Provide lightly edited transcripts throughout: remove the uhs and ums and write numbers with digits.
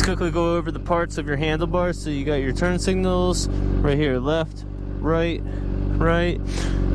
Let's quickly go over the parts of your handlebars. So you got your turn signals right here, left, right,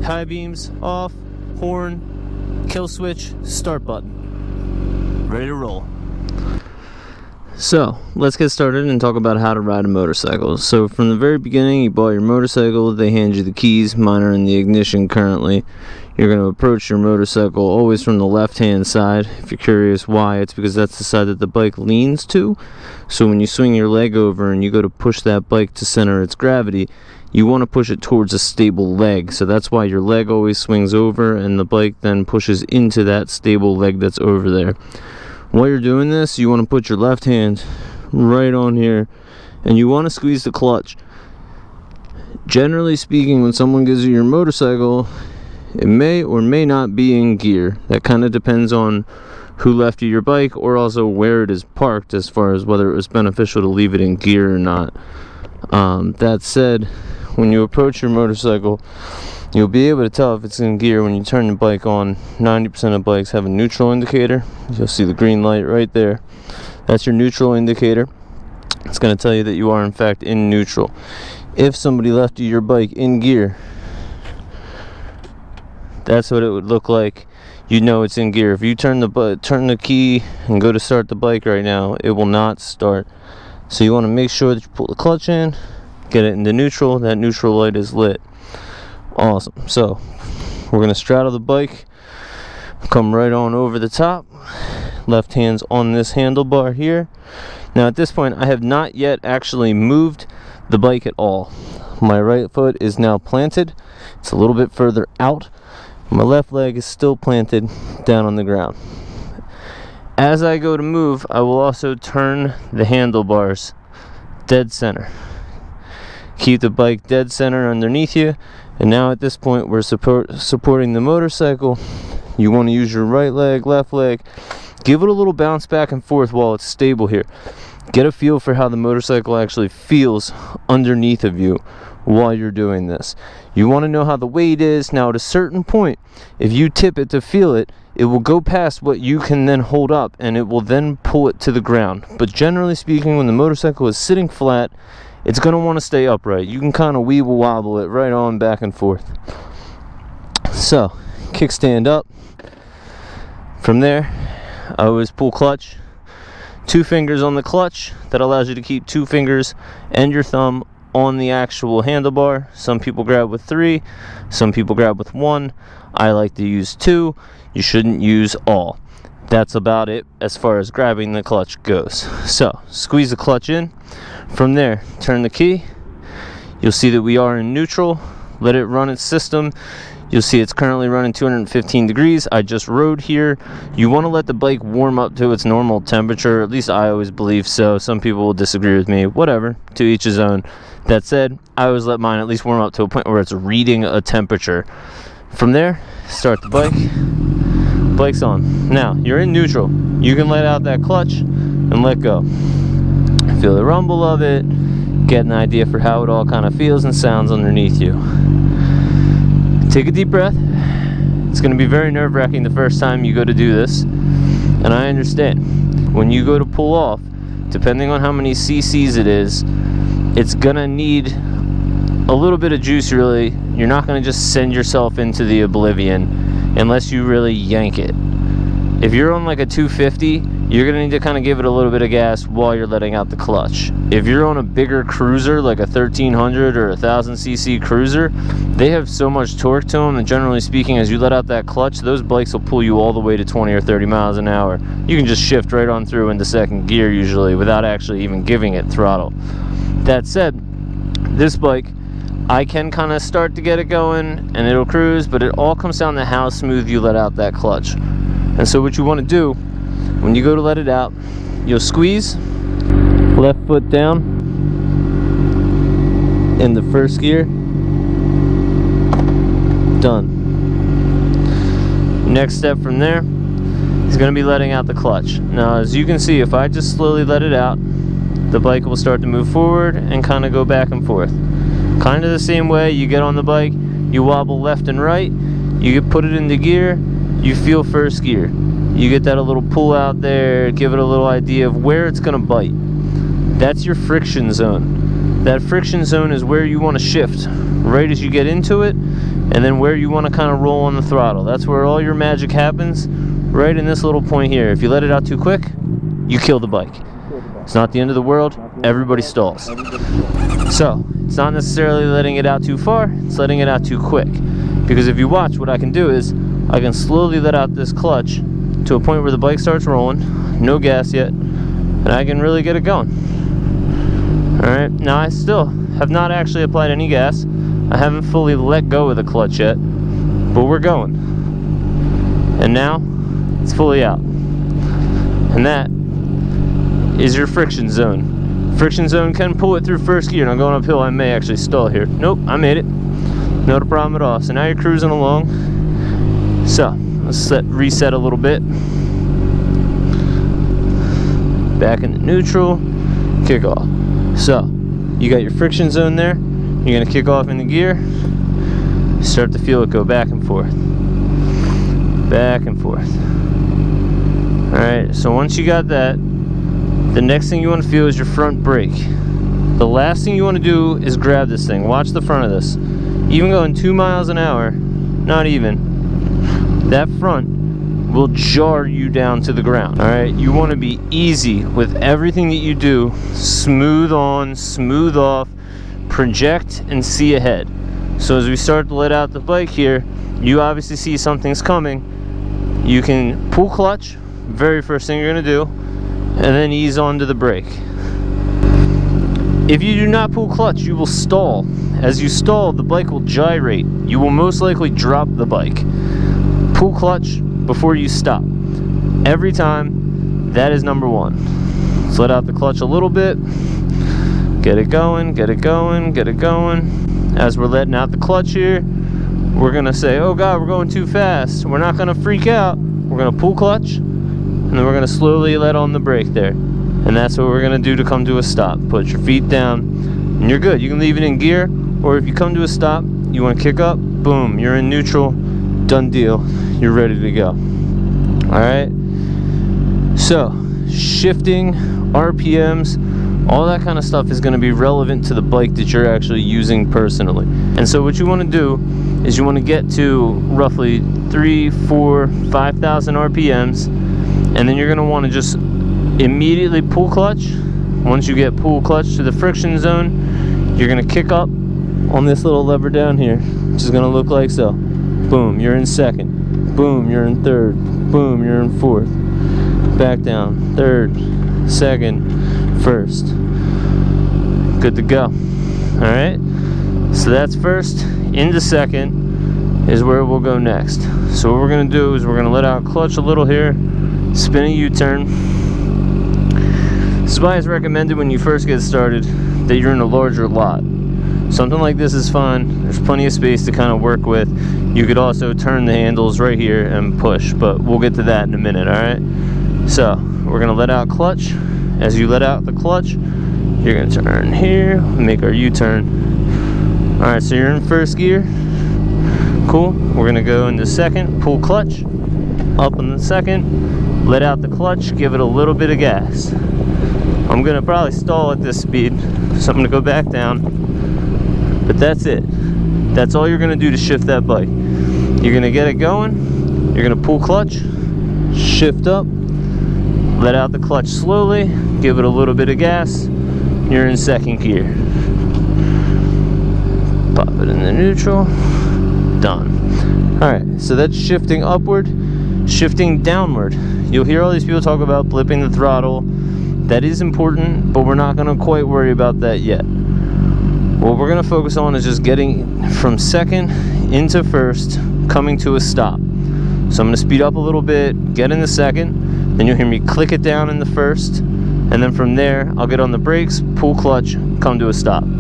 high beams, off, horn, kill switch, start button. Ready to roll. So let's get started and talk about how to ride a motorcycle. So from the very beginning, you bought your motorcycle, they hand you the keys. Mine are in the ignition currently. You're going to approach your motorcycle always from the left hand side. If you're curious why, it's because that's the side that the bike leans to. So when you swing your leg over and you go to push that bike to center its gravity, you want to push it towards a stable leg. So that's why your leg always swings over and the bike then pushes into that stable leg that's over there. While you're doing this, you want to put your left hand right on here and you want to squeeze the clutch. Generally speaking, when someone gives you your motorcycle, it may or may not be in gear. That kind of depends on who left you your bike or also where it is parked as far as whether it was beneficial to leave it in gear or not. That said, when you approach your motorcycle, you'll be able to tell if it's in gear when you turn the bike on. 90% of bikes have a neutral indicator. You'll see the green light right there. That's your neutral indicator. It's going to tell you that you are in fact in neutral. If somebody left you your bike in gear, that's what it would look like. You know it's in gear. If you turn the key and go to start the bike right now, it will not start. So you want to make sure that you pull the clutch in, get it into neutral. That neutral light is lit. Awesome. So we're going to straddle the bike, come right on over the top. Left hand's on this handlebar here. Now at this point, I have not yet actually moved the bike at all. My right foot is now planted. It's a little bit further out. My left leg is still planted down on the ground. As I go to move, I will also turn the handlebars dead center. Keep the bike dead center underneath you. And now at this point, we're supporting the motorcycle. You want to use your right leg, left leg. Give it a little bounce back and forth while it's stable here. Get a feel for how the motorcycle actually feels underneath of you while you're doing this. You want to know how the weight is. Now at a certain point, if you tip it to feel it, it will go past what you can then hold up and it will then pull it to the ground. But generally speaking, when the motorcycle is sitting flat, it's going to want to stay upright. You can kind of weeble wobble it right on back and forth. So, kickstand up. From there, I always pull clutch. 2 fingers on the clutch. That allows you to keep 2 fingers and your thumb on the actual handlebar. Some people grab with 3. Some people grab with 1. I like to use 2. You shouldn't use all. That's about it as far as grabbing the clutch goes. So, squeeze the clutch in. From there, turn the key. You'll see that we are in neutral. Let it run its system. You'll see it's currently running 215 degrees. I just rode here. You want to let the bike warm up to its normal temperature. At least I always believe so. Some people will disagree with me. Whatever. To each his own. That said, I always let mine at least warm up to a point where it's reading a temperature. From there, start the bike. Bike's on. Now, you're in neutral. You can let out that clutch and let go. Feel the rumble of it. Get an idea for how it all kind of feels and sounds underneath you. Take a deep breath. It's going to be very nerve-wracking the first time you go to do this. And I understand. When you go to pull off, depending on how many cc's it is, it's going to need a little bit of juice really. You're not going to just send yourself into the oblivion unless you really yank it. If you're on like a 250, you're going to need to kind of give it a little bit of gas while you're letting out the clutch. If you're on a bigger cruiser, like a 1300 or a 1000cc cruiser, they have so much torque to them, and generally speaking, as you let out that clutch, those bikes will pull you all the way to 20 or 30 miles an hour. You can just shift right on through into second gear usually without actually even giving it throttle. That said, this bike, I can kind of start to get it going and it'll cruise, but it all comes down to how smooth you let out that clutch. And so what you want to do when you go to let it out, you'll squeeze, left foot down in the first gear. Done. Next step from there is going to be letting out the clutch. Now as you can see, if I just slowly let it out, the bike will start to move forward and kind of go back and forth. Kind of the same way you get on the bike, you wobble left and right, you put it into gear, you feel first gear. You get that a little pull out there, give it a little idea of where it's going to bite. That's your friction zone. That friction zone is where you want to shift right as you get into it, and then where you want to kind of roll on the throttle. That's where all your magic happens, right in this little point here. If you let it out too quick, you kill the bike. It's not the end of the world. Everybody stalls. So it's not necessarily letting it out too far, it's letting it out too quick. Because if you watch, what I can do is I can slowly let out this clutch to a point where the bike starts rolling, no gas yet, and I can really get it going. Alright, now I still have not actually applied any gas. I haven't fully let go of the clutch yet, but we're going. And now it's fully out. And that is your friction zone. Friction zone can pull it through first gear. Now going uphill, I may actually stall here. Nope, I made it. Not a problem at all. So now you're cruising along. So let's reset a little bit. Back into neutral, kick off. So you got your friction zone there. You're gonna kick off into gear. Start to feel it go back and forth. Back and forth. Alright, so once you got that, the next thing you want to feel is your front brake. The last thing you want to do is grab this thing. Watch the front of this. Even going 2 miles an hour, not even, that front will jar you down to the ground. Alright, you want to be easy with everything that you do. Smooth on, smooth off, project and see ahead. So as we start to let out the bike here, you obviously see something's coming. You can pull clutch, very first thing you're going to do, and then ease onto the brake. If you do not pull clutch, you will stall. As you stall, the bike will gyrate. You will most likely drop the bike. Pull clutch before you stop. Every time, that is number one. Let's let out the clutch a little bit. Get it going, get it going, get it going. As we're letting out the clutch here, we're gonna say, oh God, we're going too fast. We're not gonna freak out. We're gonna pull clutch, and then we're gonna slowly let on the brake there. And that's what we're gonna do to come to a stop. Put your feet down, and you're good. You can leave it in gear, or if you come to a stop, you wanna kick up, boom, you're in neutral, done deal, you're ready to go. Alright? So, shifting, RPMs, all that kind of stuff is going to be relevant to the bike that you're actually using personally. And so what you want to do is you want to get to roughly 3, 4, 5,000 RPMs, and then you're going to want to just immediately pull clutch. Once you get pull clutch to the friction zone, you're going to kick up on this little lever down here, which is going to look like so. Boom, you're in second. Boom, you're in third. Boom, you're in fourth. Back down, third, second, first. Good to go. Alright, so that's first. Into second is where we'll go next. So what we're going to do is we're going to let out clutch a little here, spin a U-turn. This is why it's recommended when you first get started that you're in a larger lot. Something like this is fine. There's plenty of space to kind of work with. You could also turn the handles right here and push, but we'll get to that in a minute. Alright, so we're going to let out clutch. As you let out the clutch, you're going to turn here, make our U-turn. Alright, so you're in first gear. Cool. We're going to go into second, pull clutch, up in the second, let out the clutch, give it a little bit of gas. I'm going to probably stall at this speed, so I'm going to go back down. But that's it. That's all you're going to do to shift that bike. You're going to get it going, you're going to pull clutch, shift up, let out the clutch slowly, give it a little bit of gas, you're in second gear. Pop it in the neutral, done. Alright, so that's shifting upward, shifting downward. You'll hear all these people talk about blipping the throttle. That is important, but we're not going to quite worry about that yet. What we're going to focus on is just getting from second into first, coming to a stop. So I'm going to speed up a little bit, get in the second, then you'll hear me click it down in the first, and then from there I'll get on the brakes, pull clutch, come to a stop. I'm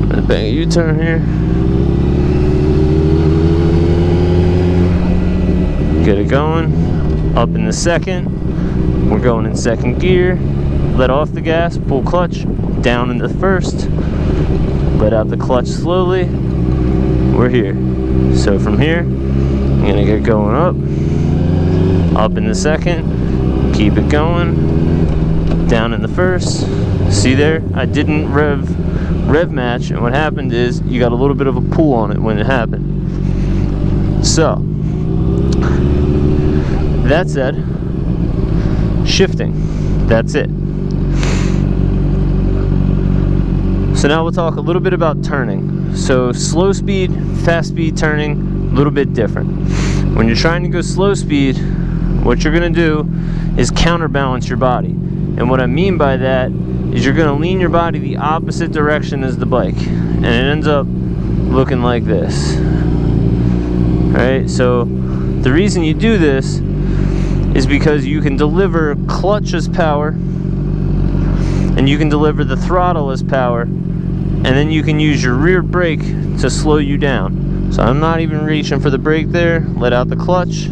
going to bang a U-turn here. Get it going, up in the second, we're going in second gear, let off the gas, pull clutch, down in the first, let out the clutch slowly, we're here. So from here, I'm going to get going up in the second, keep it going, down in the first. See there? I didn't rev match, and what happened is you got a little bit of a pull on it when it happened. So, that said, shifting, that's it. So now we'll talk a little bit about turning. So slow speed, fast speed turning, a little bit different. When you're trying to go slow speed, what you're gonna do is counterbalance your body. And what I mean by that is you're gonna lean your body the opposite direction as the bike. And it ends up looking like this. Right? So the reason you do this is because you can deliver clutch as power, and you can deliver the throttle as power, and then you can use your rear brake to slow you down. So I'm not even reaching for the brake there, let out the clutch.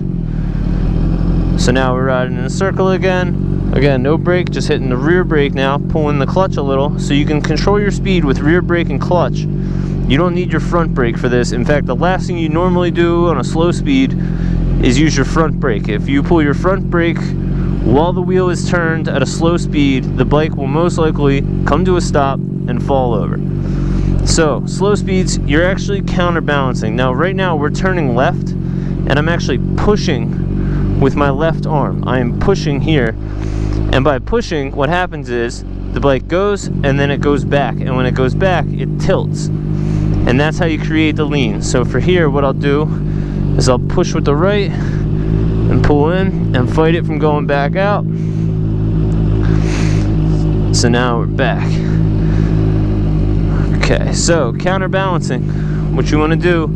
So now we're riding in a circle again. Again, no brake, just hitting the rear brake now, pulling the clutch a little, so you can control your speed with rear brake and clutch. You don't need your front brake for this. In fact, the last thing you normally do on a slow speed is use your front brake. If you pull your front brake while the wheel is turned at a slow speed, the bike will most likely come to a stop and fall over. So, slow speeds, you're actually counterbalancing. Now, right now, we're turning left, and I'm actually pushing with my left arm. I am pushing here. And by pushing, what happens is the bike goes and then it goes back. And when it goes back, it tilts. And that's how you create the lean. So for here, what I'll do is I'll push with the right and pull in and fight it from going back out. So now we're back. Okay, so counterbalancing. What you want to do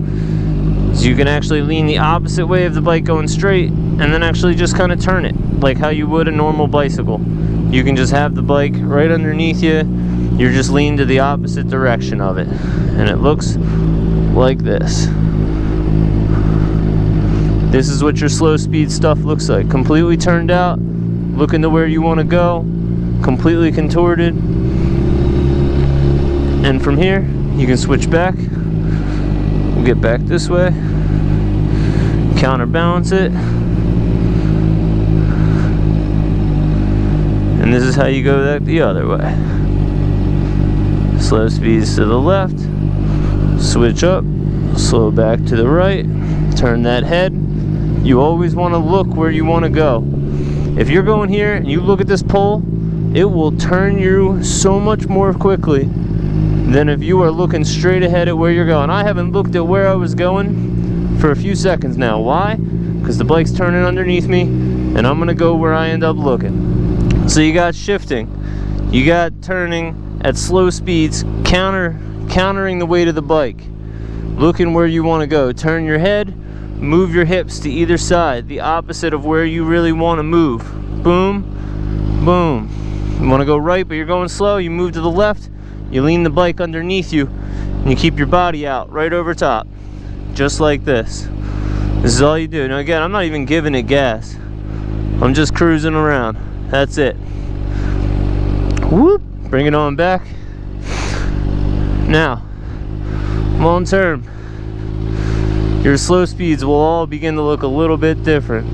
is you can actually lean the opposite way of the bike going straight and then actually just kind of turn it like how you would a normal bicycle. You can just have the bike right underneath you. You're just leaning to the opposite direction of it. And it looks like this. This is what your slow speed stuff looks like. Completely turned out, looking to where you want to go, completely contorted. And from here, you can switch back. We'll get back this way. Counterbalance it. And this is how you go that the other way. Slow speeds to the left, switch up, slow back to the right, turn that head. You always want to look where you want to go. If you're going here and you look at this pole, it will turn you so much more quickly than if you are looking straight ahead at where you're going. I haven't looked at where I was going for a few seconds now. Why? Because the bike's turning underneath me and I'm going to go where I end up looking. So you got shifting, you got turning at slow speeds, countering the weight of the bike, looking where you want to go. Turn your head, move your hips to either side, the opposite of where you really want to move. Boom, boom. You want to go right, but you're going slow, you move to the left, you lean the bike underneath you, and you keep your body out right over top, just like this. This is all you do. Now again, I'm not even giving it gas. I'm just cruising around. That's it. Whoop, bring it on back. Now, long term, your slow speeds will all begin to look a little bit different.